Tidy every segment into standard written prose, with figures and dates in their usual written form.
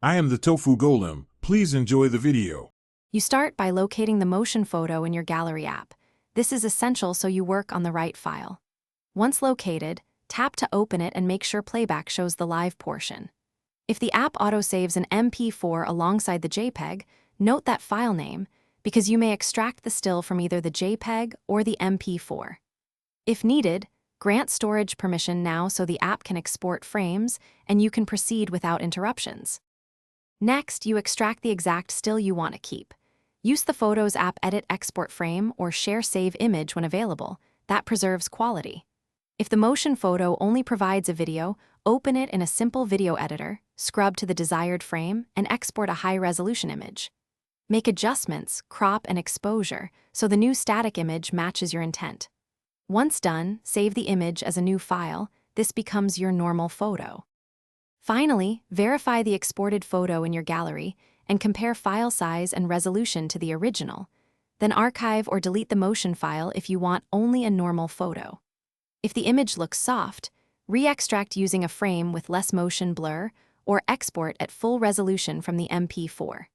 I am the Tofu Golem. Please enjoy the video. You start by locating the motion photo in your gallery app. This is essential so you work on the right file. Once located, tap to open it and make sure playback shows the live portion. If the app autosaves an MP4 alongside the JPEG, note that file name, because you may extract the still from either the JPEG or the MP4. If needed, grant storage permission now so the app can export frames and you can proceed without interruptions. Next, you extract the exact still you want to keep. Use the Photos app Edit Export Frame or Share Save Image when available. That preserves quality. If the motion photo only provides a video, open it in a simple video editor, scrub to the desired frame, and export a high-resolution image. Make adjustments, crop, and exposure so the new static image matches your intent. Once done, save the image as a new file. This becomes your normal photo. Finally, verify the exported photo in your gallery and compare file size and resolution to the original. Then archive or delete the motion file if you want only a normal photo. If the image looks soft, re-extract using a frame with less motion blur or export at full resolution from the MP4.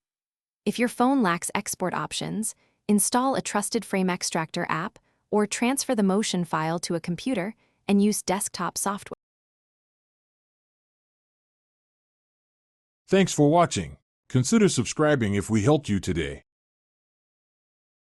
If your phone lacks export options, install a trusted frame extractor app or transfer the motion file to a computer and use desktop software. Thanks for watching. Consider subscribing if we helped you today.